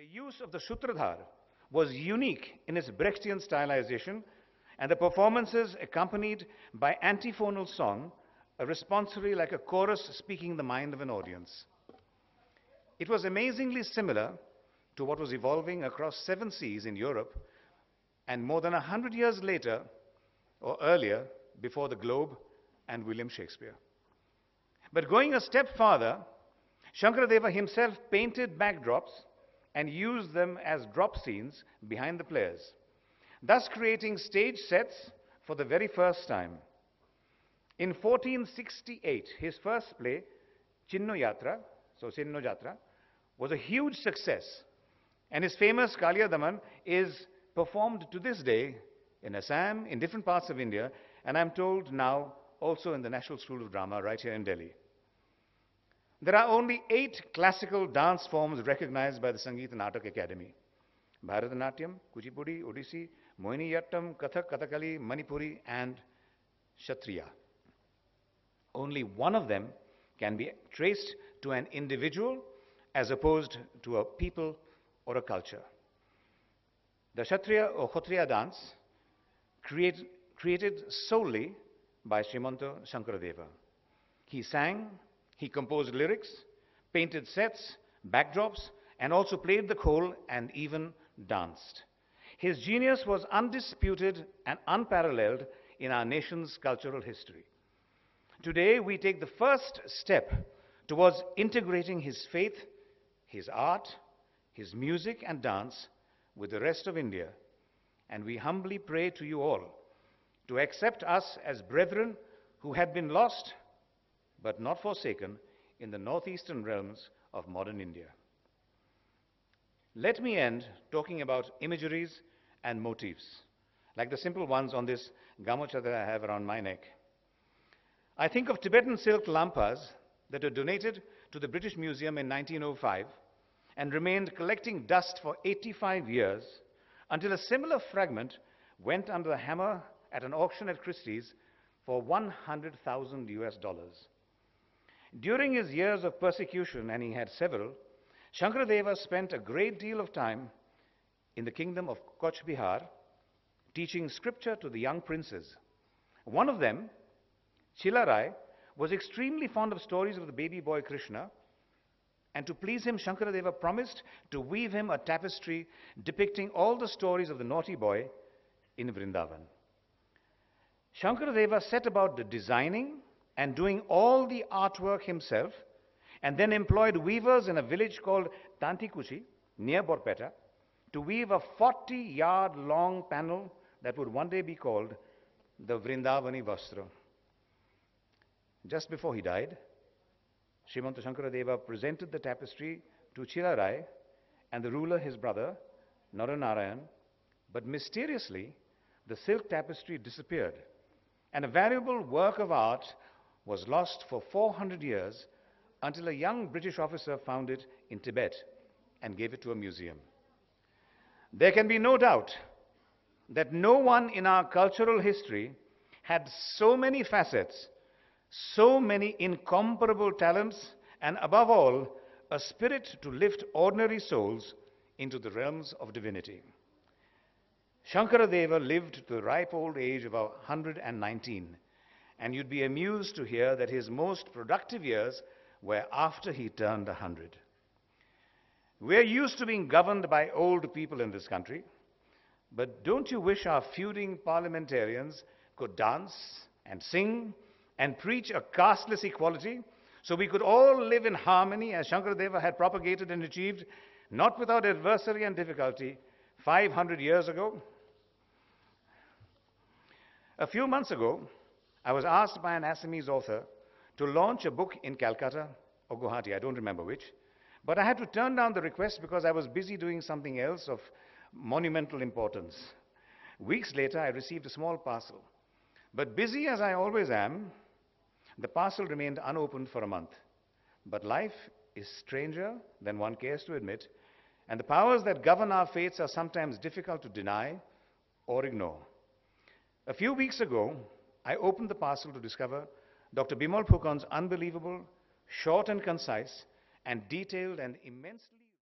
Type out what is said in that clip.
The use of the Sutradhar was unique in its Brechtian stylization, and the performances accompanied by antiphonal song, a responsory like a chorus speaking the mind of an audience. It was amazingly similar to what was evolving across 7 seas in Europe, and more than 100 years later, or earlier, before the Globe and William Shakespeare. But going a step farther, Shankaradeva himself painted backdrops and used them as drop scenes behind the players, thus creating stage sets for the very first time. In 1468, his first play, Chinno Yatra, so Chinno Jatra, was a huge success, and his famous Kaliya Daman is performed to this day in Assam, in different parts of India, and I'm told now also in the National School of Drama right here in Delhi. There are only 8 classical dance forms recognized by the Sangeet Natak Academy: Bharatanatyam, Kuchipudi, Odissi, Mohiniyattam, Kathak, Kathakali, Manipuri, and Kshatriya. Only one of them can be traced to an individual as opposed to a people or a culture. The Kshatriya or Kshatriya dance created solely by Srimanta Shankaradeva. He sang, he composed lyrics, painted sets, backdrops, and also played the khol and even danced. His genius was undisputed and unparalleled in our nation's cultural history. Today, we take the first step towards integrating his faith, his art, his music and dance with the rest of India, and we humbly pray to you all to accept us as brethren who had been lost but not forsaken in the northeastern realms of modern India. Let me end talking about imageries and motifs, like the simple ones on this gamocha that I have around my neck. I think of Tibetan silk lampas that were donated to the British Museum in 1905 and remained collecting dust for 85 years until a similar fragment went under the hammer at an auction at Christie's for $100,000. During his years of persecution, and he had several, Shankaradeva spent a great deal of time in the kingdom of Koch Bihar teaching scripture to the young princes. One of them, Chilarai, was extremely fond of stories of the baby boy Krishna, and to please him, Shankaradeva promised to weave him a tapestry depicting all the stories of the naughty boy in Vrindavan. Shankaradeva set about the designing and doing all the artwork himself, and then employed weavers in a village called Tantikuchi, near Borpeta, to weave a 40-yard long panel that would one day be called the Vrindavani Vastra. Just before he died, Srimanta Shankaradeva presented the tapestry to Chilarai and the ruler, his brother, Naranarayan, but mysteriously, the silk tapestry disappeared, and a valuable work of art was lost for 400 years until a young British officer found it in Tibet and gave it to a museum. There can be no doubt that no one in our cultural history had so many facets, so many incomparable talents, and above all, a spirit to lift ordinary souls into the realms of divinity. Shankaradeva lived to the ripe old age of 119, and you'd be amused to hear that his most productive years were after he turned 100. We're used to being governed by old people in this country, but don't you wish our feuding parliamentarians could dance and sing and preach a casteless equality so we could all live in harmony as Shankaradeva had propagated and achieved, not without adversity and difficulty, 500 years ago? A few months ago, I was asked by an Assamese author to launch a book in Calcutta or Guwahati, I don't remember which, but I had to turn down the request because I was busy doing something else of monumental importance. Weeks later, I received a small parcel. But busy as I always am, the parcel remained unopened for a month. But life is stranger than one cares to admit, and the powers that govern our fates are sometimes difficult to deny or ignore. A few weeks ago, I opened the parcel to discover Dr. Bimal Phukan's unbelievable, short and concise, and detailed and immensely